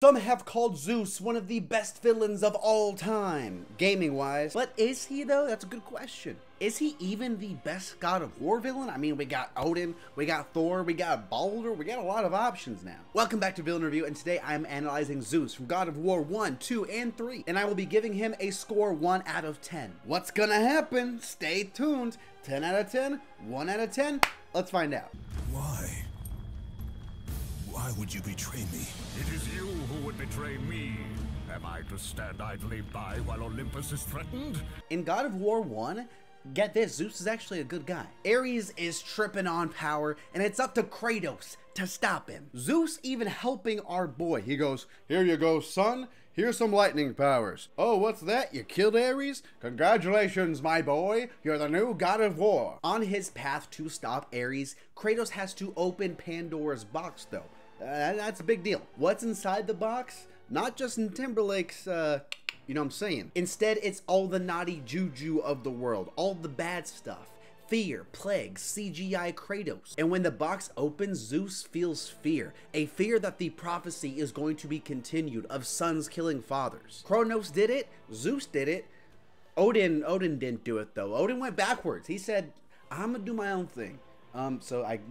Some have called Zeus one of the best villains of all time, gaming-wise. But is he, though? That's a good question. Is he even the best God of War villain? I mean, we got Odin, we got Thor, we got Baldur, we got a lot of options now. Welcome back to Villain Review, and today I'm analyzing Zeus from God of War 1, 2, and 3. And I will be giving him a score 1 out of 10. What's gonna happen? Stay tuned. 10 out of 10, 1 out of 10. Let's find out. Why? Why would you betray me? It is you who would betray me. Am I to stand idly by while Olympus is threatened? In God of War 1, get this, Zeus is actually a good guy. Ares is tripping on power, and it's up to Kratos to stop him. Zeus even helping our boy. He goes, "Here you go, son. Here's some lightning powers." "Oh, what's that? You killed Ares? Congratulations, my boy. You're the new God of War." On his path to stop Ares, Kratos has to open Pandora's box, though. That's a big deal. What's inside the box? Not Justin Timberlake's, you know what I'm saying. Instead, it's all the naughty juju of the world, all the bad stuff. Fear, plagues, CGI Kratos. And when the box opens, Zeus feels fear. A fear that the prophecy is going to be continued of sons killing fathers. Kronos did it, Zeus did it. Odin didn't do it though. Odin went backwards. He said, "I'm gonna do my own thing."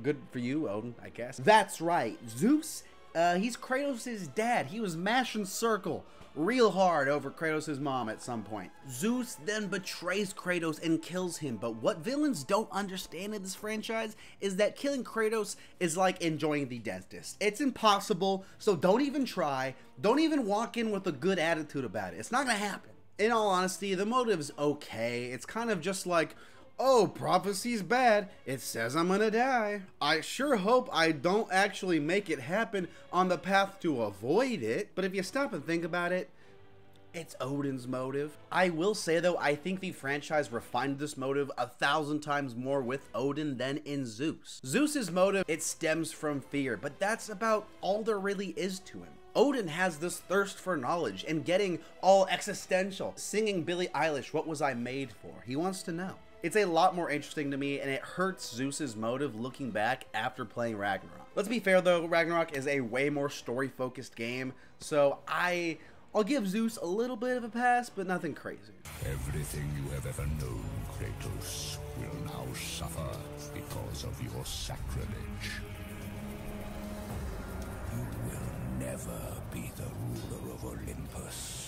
Good for you, Odin, I guess. That's right, Zeus, he's Kratos' dad. He was mashing circle real hard over Kratos' mom at some point. Zeus then betrays Kratos and kills him, but what villains don't understand in this franchise is that killing Kratos is like enjoying the dentist. It's impossible, so don't even try. Don't even walk in with a good attitude about it. It's not gonna happen. In all honesty, the motive's okay. It's kind of just like, "Oh, prophecy's bad. It says I'm gonna die. I sure hope I don't actually make it happen on the path to avoid it." But if you stop and think about it, it's Odin's motive. I will say though, I think the franchise refined this motive 1,000 times more with Odin than in Zeus. Zeus's motive, it stems from fear, but that's about all there really is to him. Odin has this thirst for knowledge and getting all existential, singing Billie Eilish, "What was I made for?" He wants to know. It's a lot more interesting to me, and it hurts Zeus's motive looking back after playing Ragnarok. Let's be fair though, Ragnarok is a way more story-focused game, so I'll give Zeus a little bit of a pass, but nothing crazy. Everything you have ever known, Kratos, will now suffer because of your sacrilege. You will never be the ruler of Olympus.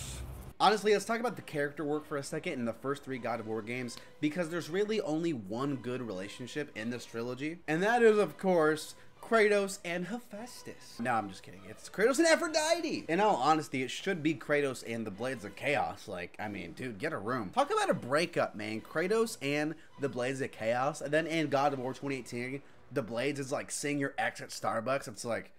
Honestly, let's talk about the character work for a second in the first 3 God of War games, because there's really only one good relationship in this trilogy, and that is, of course, Kratos and Hephaestus. No, I'm just kidding. It's Kratos and Aphrodite. In all honesty, it should be Kratos and the Blades of Chaos. Like, I mean, dude, get a room. Talk about a breakup, man. Kratos and the Blades of Chaos, and then in God of War 2018, the Blades is like seeing your ex at Starbucks. It's like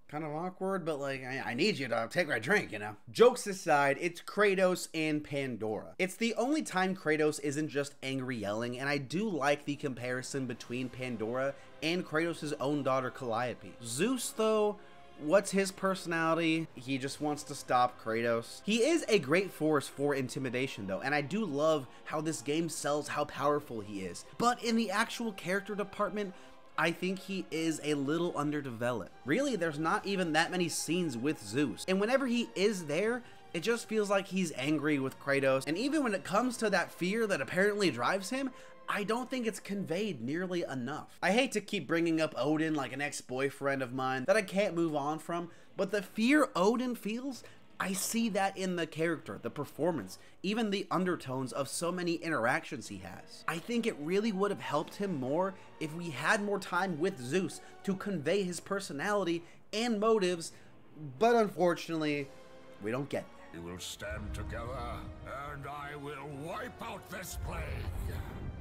kind of awkward, but like, I need you to take my drink, you know? Jokes aside, it's Kratos and Pandora. It's the only time Kratos isn't just angry yelling, and I do like the comparison between Pandora and Kratos' own daughter Calliope. Zeus, though, what's his personality? He just wants to stop Kratos. He is a great force for intimidation though, and I do love how this game sells how powerful he is. But in the actual character department, I think he is a little underdeveloped. Really, there's not even that many scenes with Zeus. And whenever he is there, it just feels like he's angry with Kratos. And even when it comes to that fear that apparently drives him, I don't think it's conveyed nearly enough. I hate to keep bringing up Odin like an ex-boyfriend of mine that I can't move on from, but the fear Odin feels, I see that in the character, the performance, even the undertones of so many interactions he has. I think it really would have helped him more if we had more time with Zeus to convey his personality and motives, but unfortunately, we don't get that. We will stand together, and I will wipe out this plague.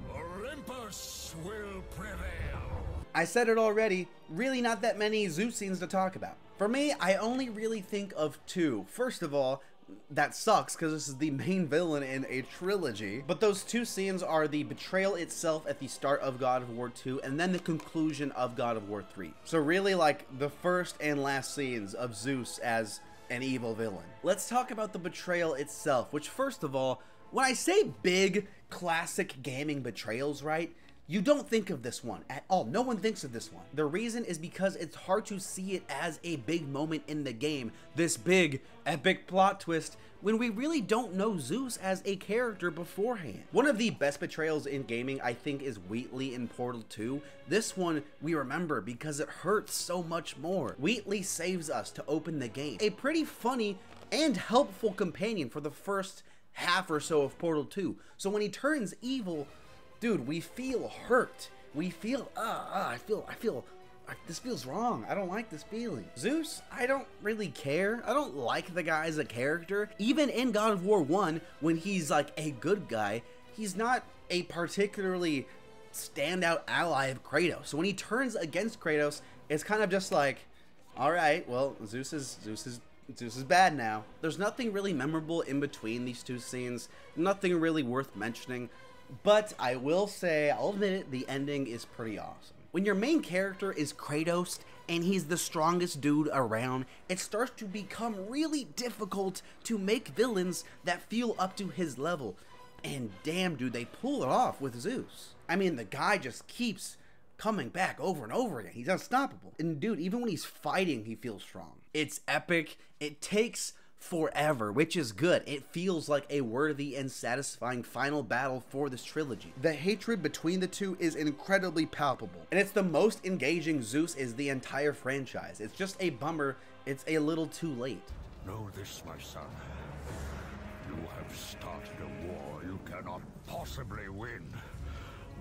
Olympus will prevail. I said it already, really not that many Zeus scenes to talk about. For me, I only really think of 2. First of all, that sucks because this is the main villain in a trilogy. But those 2 scenes are the betrayal itself at the start of God of War 2 and then the conclusion of God of War 3. So really like the first and last scenes of Zeus as an evil villain. Let's talk about the betrayal itself, which first of all, when I say big classic gaming betrayals, right? You don't think of this one at all. No one thinks of this one. The reason is because it's hard to see it as a big moment in the game, this big, epic plot twist, when we really don't know Zeus as a character beforehand. One of the best betrayals in gaming, I think, is Wheatley in Portal 2. This one we remember because it hurts so much more. Wheatley saves us to open the game. A pretty funny and helpful companion for the first half or so of Portal 2. So when he turns evil, dude, we feel hurt. We feel, this feels wrong. I don't like this feeling. Zeus, I don't really care. I don't like the guy as a character. Even in God of War 1, when he's like a good guy, he's not a particularly standout ally of Kratos. So when he turns against Kratos, it's kind of just like, all right, well, Zeus is bad now. There's nothing really memorable in between these two scenes. Nothing really worth mentioning. But I will say, I'll admit it, the ending is pretty awesome. When your main character is Kratos and he's the strongest dude around, it starts to become really difficult to make villains that feel up to his level. And damn, dude, they pull it off with Zeus. I mean, the guy just keeps coming back over and over again. He's unstoppable. And dude, even when he's fighting, he feels strong. It's epic. It takes forever, which is good. It feels like a worthy and satisfying final battle for this trilogy. The hatred between the two is incredibly palpable, and it's the most engaging Zeus is the entire franchise. It's just a bummer it's a little too late. Know this, my son. You have started a war you cannot possibly win.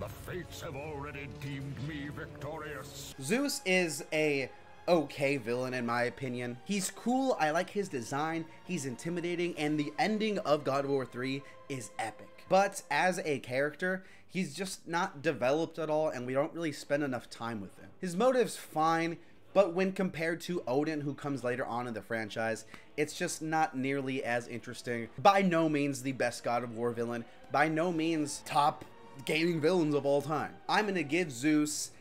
The fates have already deemed me victorious. Zeus is a okay villain in my opinion. He's cool, I like his design, he's intimidating, and the ending of God of War 3 is epic. But as a character, he's just not developed at all, and we don't really spend enough time with him. His motive's fine, but when compared to Odin, who comes later on in the franchise, it's just not nearly as interesting. By no means the best God of War villain, by no means top gaming villains of all time. I'm gonna give Zeus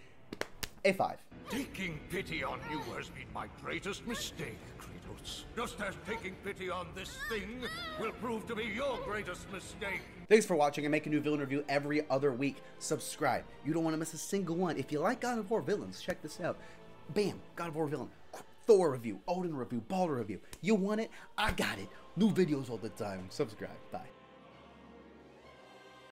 a 5. Taking pity on you has been my greatest mistake, Kratos. Just as taking pity on this thing will prove to be your greatest mistake. Thanks for watching. I make a new villain review every other week. Subscribe. You don't want to miss a single one. If you like God of War villains, check this out. Bam! God of War villain. Thor review, Odin review, Baldur review. You want it? I got it. New videos all the time. Subscribe. Bye.